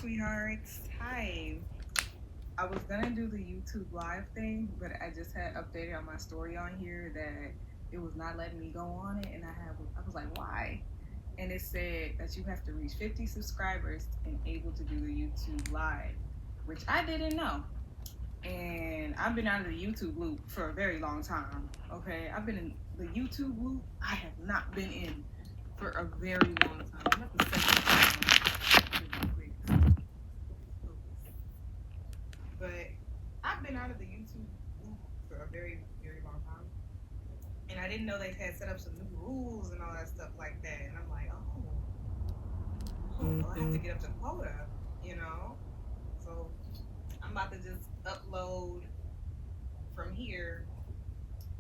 sweethearts. Hi. I was gonna do the YouTube live thing, but I just had updated on my story on here that it was not letting me go on it, and I was like, why? And it said that you have to reach 50 subscribers and able to do the YouTube live, which I didn't know. And I've been out of the YouTube loop for a very long time. Okay, I've been in the YouTube loop. I have not been in for a very long time. I'm at the second time. But I've been out of the YouTube loop for a very, very long time. And I didn't know they had set up some new rules and all that stuff like that. And I'm like, well, I have to get up to quota. So I'm about to just upload from here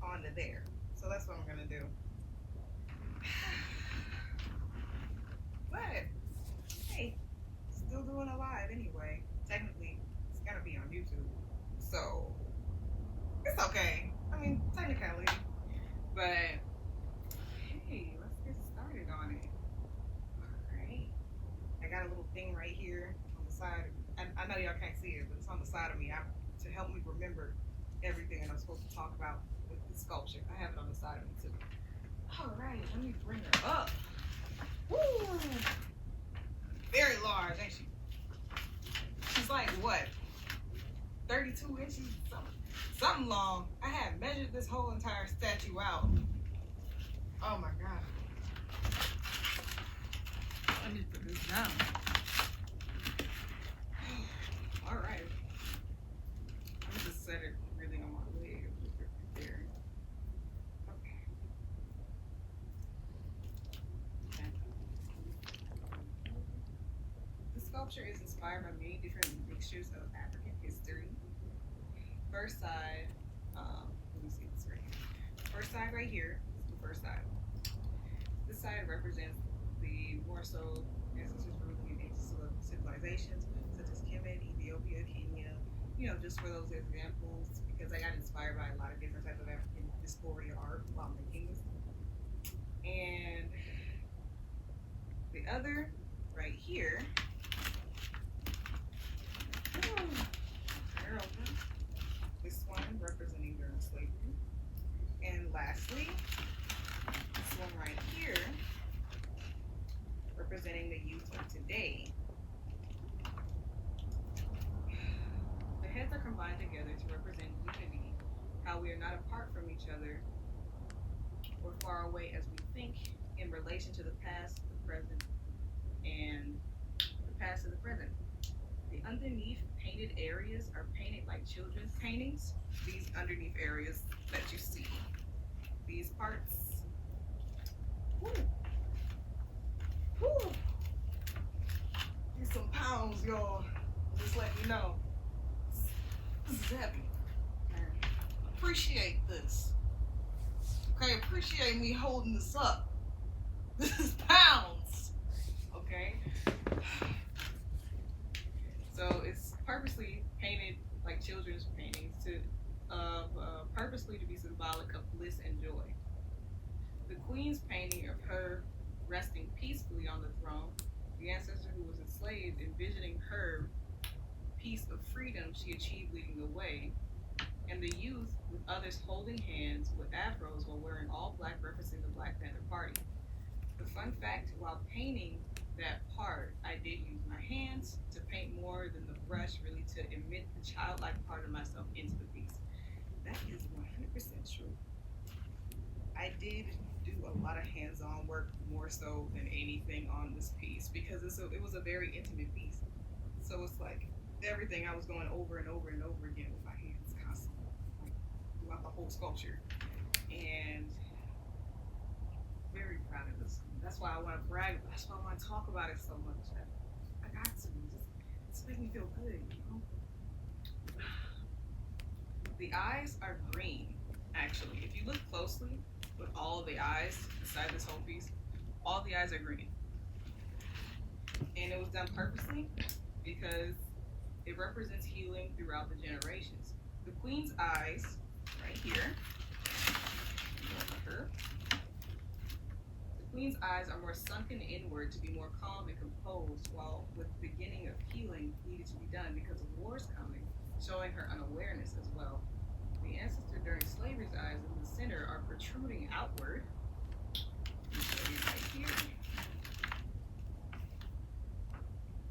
onto there. So that's what I'm gonna do. But hey, still doing a live anyway. Technically, it's gonna be on YouTube. So it's okay. I mean, technically. But hey, let's get started on it. Alright. I got a little thing right here on the side. I know y'all can't see it, but it's on the side of me to help me remember everything that I'm supposed to talk about with the sculpture. I have it on the side of me too. Alright, let me bring her up. Woo! Very large, ain't she? She's like what? 32 inches? Something long. I had measured this whole entire statue out. Oh my god. Let me put this down. Alright. Let me just set it really on my leg. Right there. Okay. The sculpture is inspired by many different mixtures of African history. First side, let me see this right here. First side right here is the first side. This side represents the more so ancestors ruling in ancient civilizations such as Kemet, Ethiopia, Kenya. Just for those examples, because I got inspired by a lot of different types of African dysphoria art while making this. And the other right here. This one representing during slavery. And lastly, this one right here representing the youth of today. The heads are combined together to represent unity, how we are not apart from each other or far away as we think in relation to the past, the present, and the past to the present. The underneath painted areas are painted like children's paintings. These underneath areas that you see. These parts. Woo. Woo. Need some pounds, y'all. Just let me know. This is heavy. Appreciate this. Okay, appreciate me holding this up. This is pounds. Okay. So it's purposely painted like children's paintings purposely to be symbolic of bliss and joy. The queen's painting of her resting peacefully on the throne, the ancestor who was enslaved, envisioning her piece of freedom she achieved leading the way, and the youth with others holding hands with afros while wearing all black referencing the Black Panther Party. The fun fact, while painting that part, I did use my hands to paint more than the brush, really to emit the childlike part of myself into the piece. That is 100% true. I did do a lot of hands-on work more so than anything on this piece because it was a very intimate piece. So it's like everything I was going over and over and over again with my hands constantly, like throughout the whole sculpture. And very proud of this. That's why I want to brag. That's why I want to talk about it so much. I got to. Just make me feel good, The eyes are green, actually. If you look closely with all of the eyes inside this whole piece, all the eyes are green. And it was done purposely because it represents healing throughout the generations. The queen's eyes, right here, her. The queen's eyes are more sunken inward to be more calm and composed, while with the beginning of healing done because of wars coming, showing her unawareness as well. The ancestor during slavery's eyes in the center are protruding outward. Right here.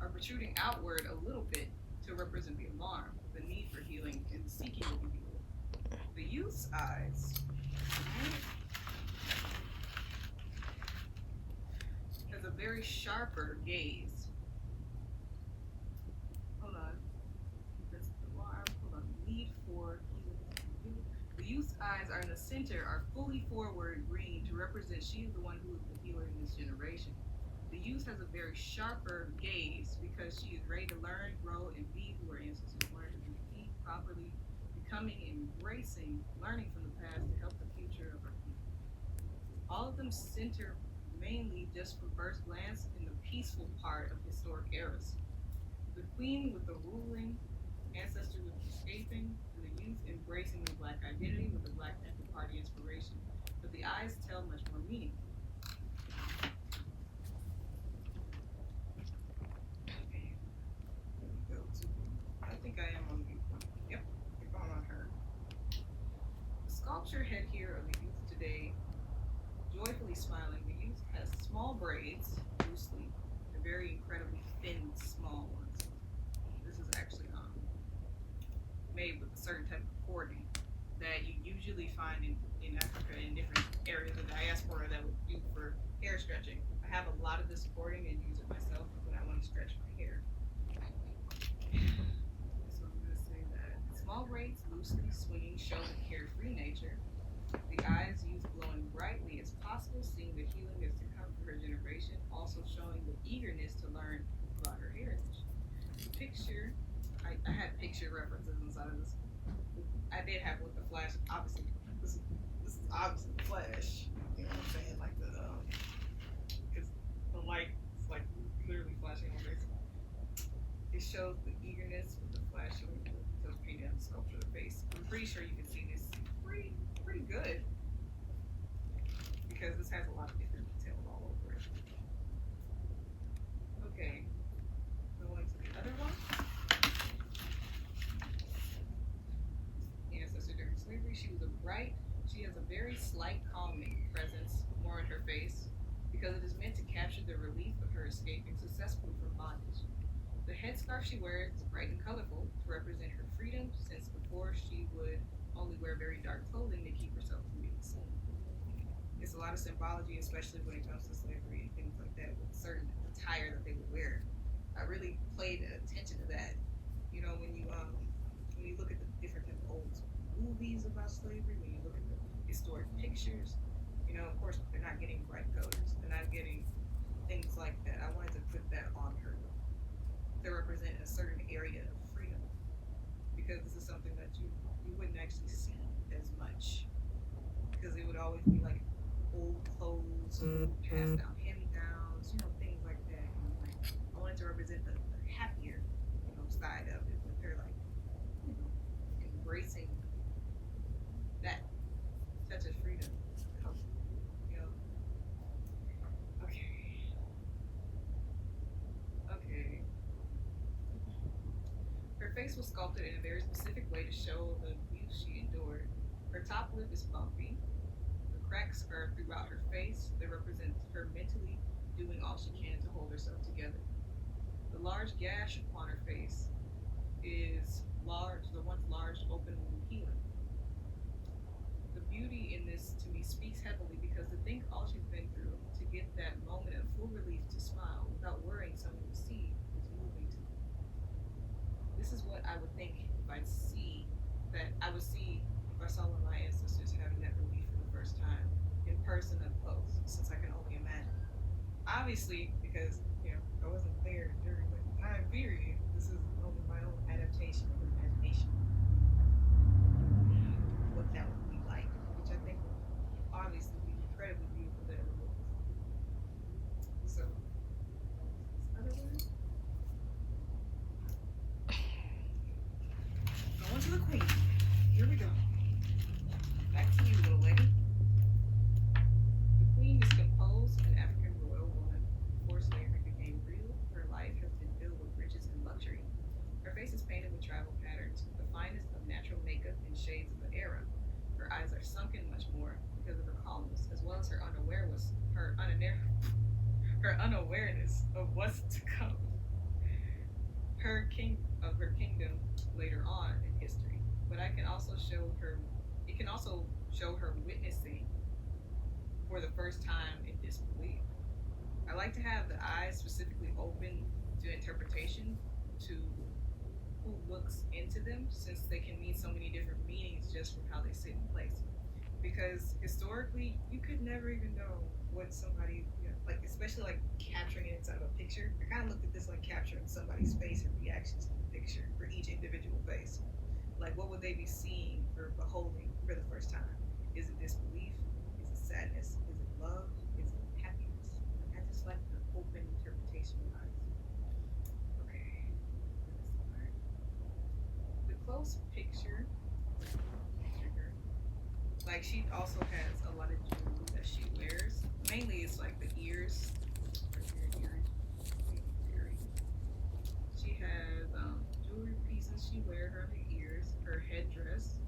Are protruding outward a little bit to represent the alarm, the need for healing, and the seeking to be healed. The youth's eyes, right, has a very sharper gaze. Hold on. That's the alarm. Hold on. Need for healing. The youth's eyes are in the center, are fully forward green to represent she is the one who is the healer in this generation. The youth has a very sharper gaze because she is ready to learn, grow, and be who her ancestors learned to be properly, becoming and embracing, learning from the past to help the future of our people. All of them center mainly just from first glance in the peaceful part of historic eras. The queen with the ruling, ancestor with escaping, and the youth embracing the black identity with the Black Panther Party inspiration. But the eyes tell much more meaning. I think I am on the viewpoint. Yep, we're going on her. The sculpture head here of the youth today, joyfully smiling. The youth has small braids, loosely, and very incredibly thin, small ones. This is actually made with a certain type of cording that you usually find in Africa in different areas of diaspora that would do for hair stretching. I have a lot of this cording and use it myself when I want to stretch my hair. So I'm going to say that small braids loosely swinging show the carefree nature. The eyes used glowing brightly as possible, seeing the healing is to come for her generation, also showing the eagerness to learn about her heritage. The picture, I had picture references inside of this. I did have with the flash. Obviously, this is obviously the flash. You know what I'm saying? Like because the light is like literally flashing on this. It shows the eagerness with the flash showing the painting on the sculpture of the face. I'm pretty sure you can see this pretty good because this has a lot of different detail all over it. Okay, going to the other one. Ancestor during slavery, she has a very slight calming presence more in her face because it is meant to capture the relief of her escaping successfully from bondage. The headscarf she wears is bright and colorful to represent her freedom, since before she would only wear very dark clothing to keep herself from being seen. It's a lot of symbology, especially when it comes to slavery and things like that, with certain attire that they would wear. I really paid attention to that. You know, when you look at the different type of old movies about slavery, when you look at the historic pictures, you know, of course they're not getting bright colors, they're not getting things like that. I wanted to put that on her to represent a certain area of freedom, because this is something that you wouldn't actually see as much, because it would always be like old clothes, passed down hand-me-downs, you know, things like that. And like, I wanted to represent the happier, you know, side of it, but they're like, you know, embracing that touch of freedom. You know. Okay. Her face was sculpted in a very specific way to show the abuse she endured. Her top lip is bumpy. The cracks are throughout her face that represents her mentally doing all she can to hold herself together. The large gash upon her face is large, the once large open wound healing. The beauty in this to me speaks heavily because to think all she's been through, to get that moment of full relief to smile without worrying someone will see is moving to me. This is what I would think if I see that I would see if I saw one of my ancestors having that relief for the first time in person up close, since I can only imagine. Obviously, because I wasn't there during the time period, this is only my own adaptation of imagination. What that would be like, which I think would obviously be incredibly beautiful that it was. So, other one. Going to the queen. Here we go. Back to you, little lady. The queen is composed of an African royal woman. Before slavery became real, her life has been tribal patterns with the finest of natural makeup and shades of the era. Her eyes are sunken much more because of her calmness, as well as her unawareness of what's to come. Her kingdom later on in history. But I can also show her. It can also show her witnessing for the first time in disbelief. I like to have the eyes specifically open to interpretation to who looks into them, since they can mean so many different meanings just from how they sit in place. Because historically, you could never even know what somebody, like, especially like capturing it inside of a picture. I kind of looked at this like capturing somebody's face and reactions to the picture for each individual face. Like, what would they be seeing or beholding for the first time? Is it disbelief? Is it sadness? Is it love? Is it happiness? Like, I just like the open interpretation of eyes. Okay, this part. The close picture. Like, she also has a lot of jewelry that she wears. Mainly, it's like the ears. She has jewelry pieces she wears around the ears, her headdress,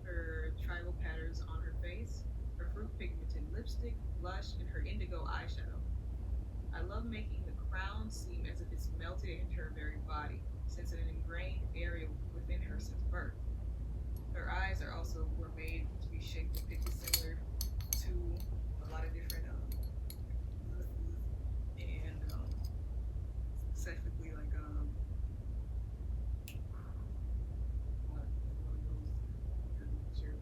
her tribal patterns on her face, her fruit pigmented lipstick, blush, and her indigo eyeshadow. I love making the crown seem as if it's melted into her very body, since it's an ingrained area within her since birth. Her eyes were made to be shaped and pictured similar to a lot of different and specifically like one of those. Sure,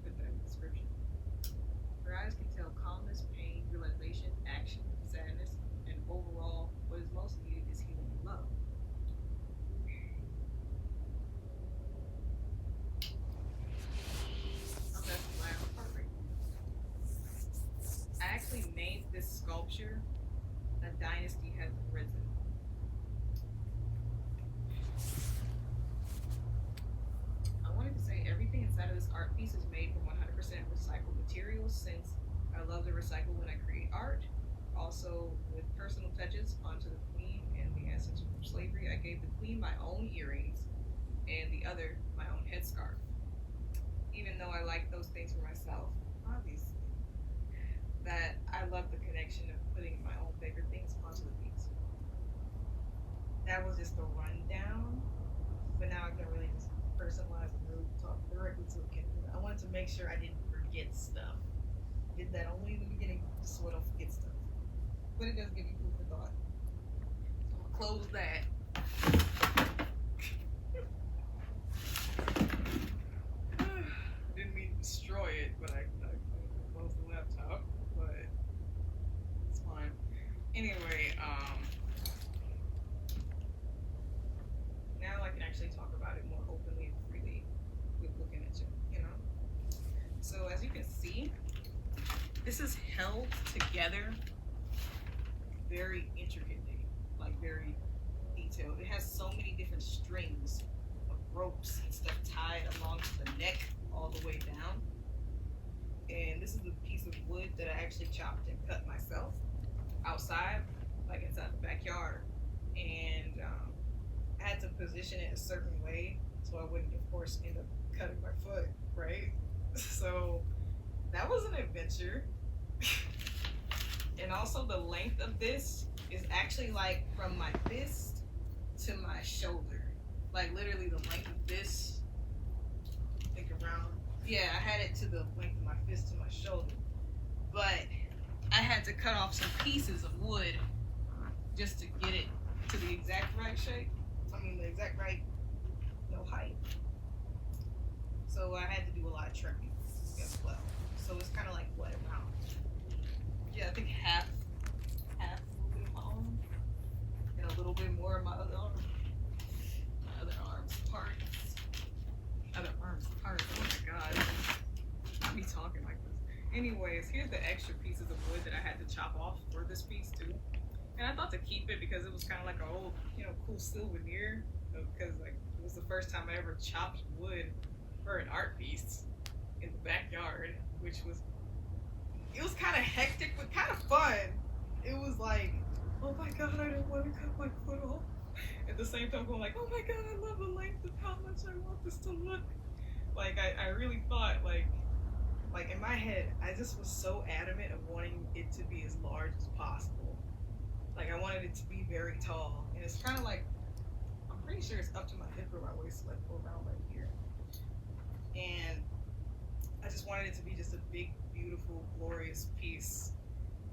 put that in the description. Her eyes can tell calmness, pain, realization, action, sadness, and overall, what is most needed is healing and love. I actually named this sculpture "A Dynasty Has Risen." I wanted to say everything inside of this art piece is made from 100% recycled materials, since I love to recycle when I create art. Also, with personal touches onto the queen and the essence from slavery, I gave the queen my own earrings and the other my own headscarf. Even though I like those things for myself, obviously, that I love the connection of putting my own favorite things onto the piece. That was just a rundown, but now I can really just personalize and really talk directly to the camera. I wanted to make sure I didn't forget stuff. Did that only in the beginning, so I don't forget stuff. But it does give you food for thought. So I'll close that. Didn't mean to destroy it, but I closed the laptop. But it's fine. Anyway, now I can actually talk about it more openly and freely with looking at you know? So as you can see, this is held together very intricately, like very detailed. It has so many different strings of ropes and stuff tied along to the neck all the way down. And this is a piece of wood that I actually chopped and cut myself outside, like inside the backyard. And I had to position it a certain way so I wouldn't, of course, end up cutting my foot, right? So that was an adventure. And also the length of this is actually like from my fist to my shoulder. Like literally the length of this, think around. Yeah, I had it to the length of my fist to my shoulder. But I had to cut off some pieces of wood just to get it to the exact right shape. I mean the exact right height. So I had to do a lot of trimming as well. So it's kind of like what around? Yeah, I think half a little bit of my arm, and a little bit more of my other arm. My other arms parts. Other arms parts. Oh my god. Not me talking like this. Anyways, here's the extra pieces of wood that I had to chop off for this piece too. And I thought to keep it because it was kind of like an old, cool souvenir. Because like it was the first time I ever chopped wood for an art piece in the backyard, which was kind of hectic but kind of fun. It was like, oh my god, I don't want to cut my foot off. And the same time going like, oh my god, I love the length of how much I want this to look. Like I really thought like in my head, I just was so adamant of wanting it to be as large as possible. Like I wanted it to be very tall, and it's kind of like I'm pretty sure it's up to my hip or my waist, like around right here. And I just wanted it to be just a big, beautiful, glorious piece.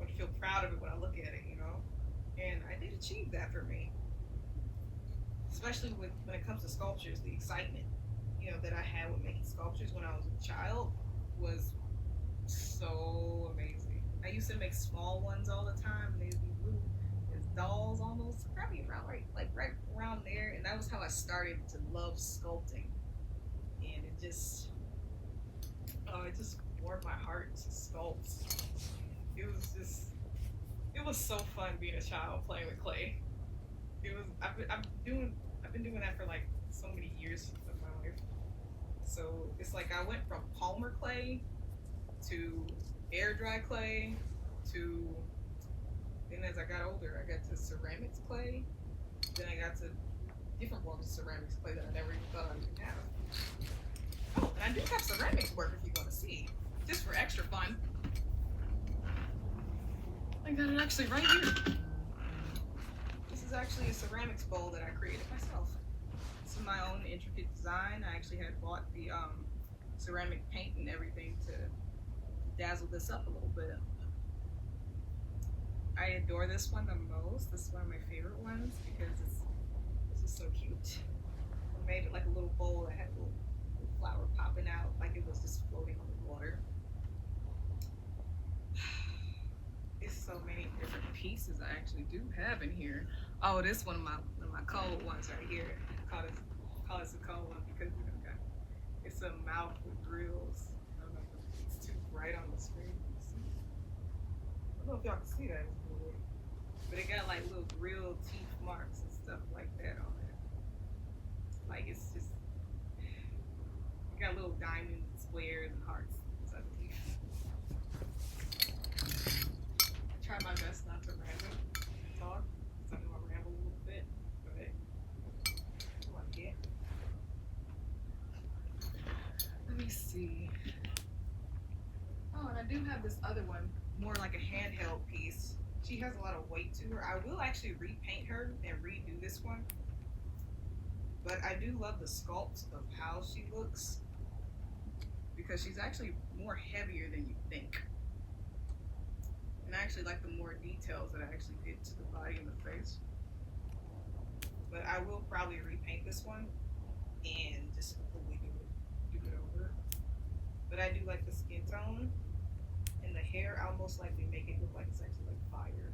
I would feel proud of it when I look at it, you know. And I did achieve that for me, especially when it comes to sculptures. The excitement, you know, that I had with making sculptures when I was a child was so amazing. I used to make small ones all the time, and they'd be little as dolls almost, probably around right around there. And that was how I started to love sculpting. And it just warmed my heart to sculpt. It was so fun being a child playing with clay. I've been doing that for like so many years of my life. So it's like I went from Palmer clay to air dry clay to then as I got older I got to ceramics clay. Then I got to different forms of ceramics clay that I never even thought I would have. Oh, and I do have ceramics work if you want to see. Just for extra fun. I got it actually right here. This is actually a ceramics bowl that I created myself. This is my own intricate design. I actually had bought the ceramic paint and everything to dazzle this up a little bit. I adore this one the most. This is one of my favorite ones because this is so cute. I made it like a little bowl that had a little flower popping out like it was just floating on the water. There's so many different pieces I actually do have in here. Oh, this one of my cold ones right here. Call this a cold one because it's a mouth with grills. I don't know if it's too bright on the screen. I don't know if y'all can see that, but it got like little grill teeth marks and stuff like that on it. Like it's just, it got little diamonds, squares, and hearts inside the teeth. I try my best not to ramble talk. So I'm gonna ramble a little bit, but what I get. Let me see. Oh, and I do have this other one, more like a handheld piece. She has a lot of weight to her. I will actually repaint her and redo this one. But I do love the sculpt of how she looks because she's actually more heavier than you think. And I actually like the more details that I actually did to the body and the face. But I will probably repaint this one and just completely do it over. But I do like the skin tone. And the hair, I'll most likely make it look like it's actually like fire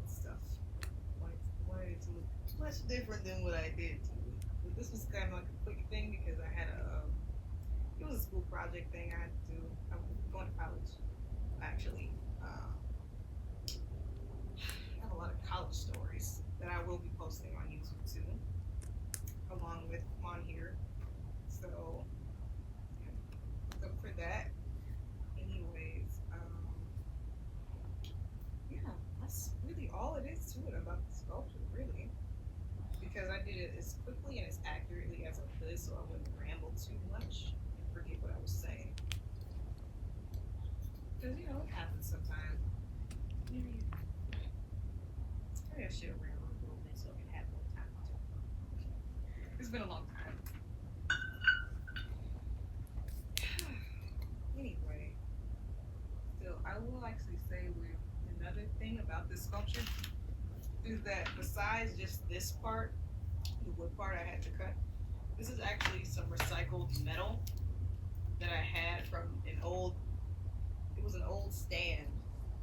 and stuff. I wanted it to look much different than what I did to it. But this was kind of like a quick thing because I had it was a school project thing I had to do. I'm going to college, actually. I have a lot of college stories that I will be posting on YouTube too, along with on here. So for that. That's really all it is to it about the sculpture, really. Because I did it as quickly and as accurately as I could so I wouldn't ramble too much and forget what I was saying. Because, you know, it happens sometimes. Maybe I should ramble a little bit so I can have more time to talk. It's been a long time. Anyway, still, I will actually say with another thing about this sculpture is that besides just this part, the wood part I had to cut, this is actually some recycled metal that I had from it was an old stand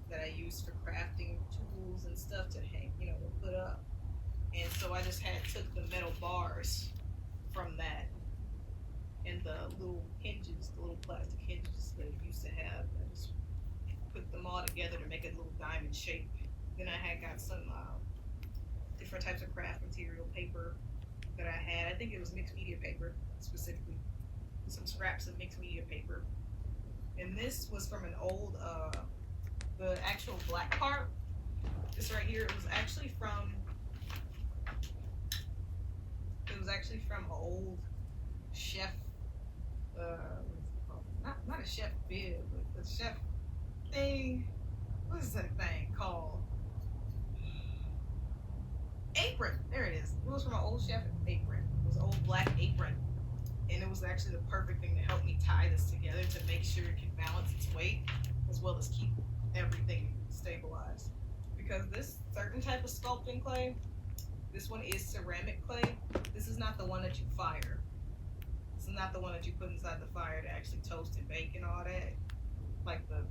that I used for crafting tools and stuff to hang, to put up. And so I just took the metal bars from that and the little hinges, the little plastic hinges that it used to have. I just put them all together to make a little diamond shape. Then I had got some different types of craft material paper that I had. I think it was mixed media paper specifically. Some scraps of mixed media paper. And this was from an old, the actual black part. This right here, it was actually from from an old chef, not a chef bib, but the chef thing. What is that thing called? Apron. There it is. It was from an old chef apron. It was an old black apron. And it was actually the perfect thing to help me tie this together to make sure it can balance its weight as well as keep everything stabilized. Because this certain type of sculpting clay, this one is ceramic clay. This is not the one that you fire. This is not the one that you put inside the fire to actually toast and bake and all that. Like the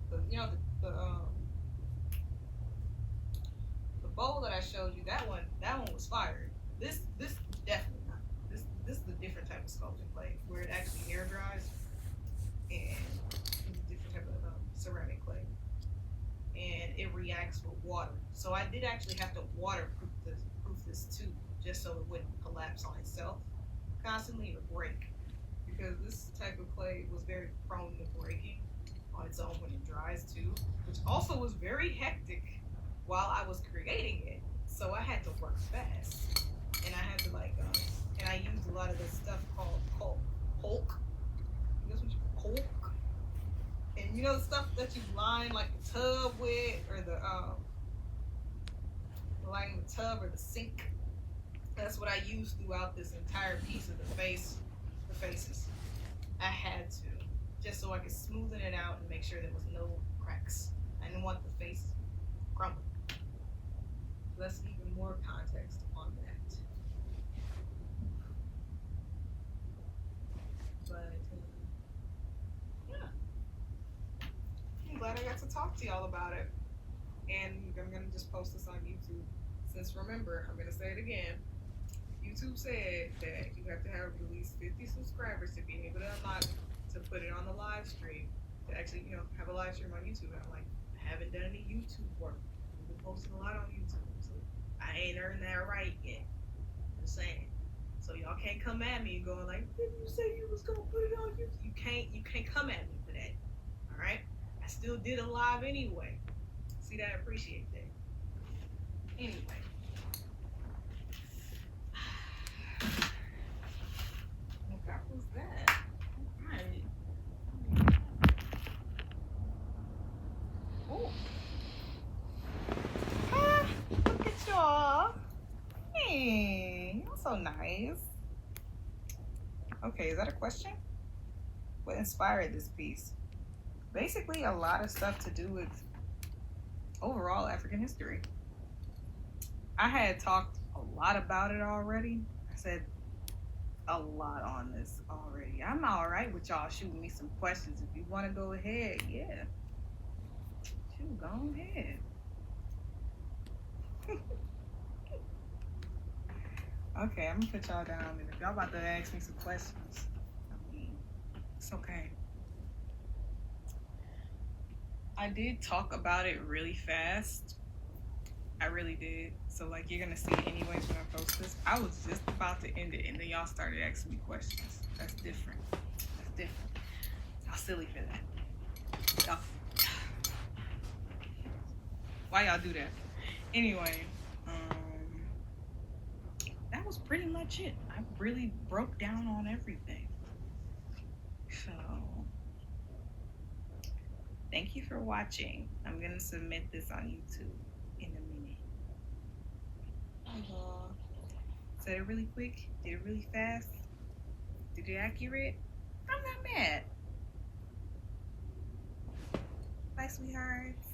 bowl that I showed you, that one was fired. This definitely not. This is a different type of sculpting clay where it actually air dries, and it's a different type of ceramic clay, and it reacts with water. So I did actually have to waterproof this too, just so it wouldn't collapse on itself constantly or break, because this type of clay was very prone to breaking on its own when it dries too, which also was very hectic while I was creating it. So I had to work fast, and I had to and I used a lot of this stuff called Hulk. That's what you Hulk. And you know the stuff that you line like the tub with, or the lining the tub or the sink. That's what I used throughout this entire piece of the faces. I had to, just so I could smoothen it out and make sure there was no cracks. I didn't want the face crumbling. So that's even more context on that. But yeah, I'm glad I got to talk to y'all about it. And I'm gonna just post this on YouTube. Since remember, I'm gonna say it again. YouTube said that you have to have at least 50 subscribers to be able to unlock to put it on the live stream, to actually, have a live stream on YouTube. And I'm like, I haven't done any YouTube work. I've been posting a lot on YouTube, so I ain't earned that right yet. I'm saying. So y'all can't come at me going like, didn't you say you was gonna put it on YouTube? You can't come at me for that. Alright? I still did a live anyway. See that? I appreciate that. Anyway. What was that? Alright. Oh. Look at y'all. Hey, you're so nice. Okay, is that a question? What inspired this piece? Basically, a lot of stuff to do with overall African history. I had talked a lot about it already. I said a lot on this already. I'm all right with y'all shooting me some questions. If you want to go ahead, yeah. Shoot, go ahead. Okay, I'm gonna put y'all down, and if y'all about to ask me some questions, I mean, it's okay. I did talk about it really fast. I really did. So you're gonna see anyways when I post this. I was just about to end it, and then y'all started asking me questions. That's different. Y'all silly for that. Y'all. Why y'all do that? Anyway, that was pretty much it. I really broke down on everything. So, thank you for watching. I'm gonna submit this on YouTube in a minute. Said it really quick, did it really fast, did it accurate? I'm not mad. Bye, sweethearts.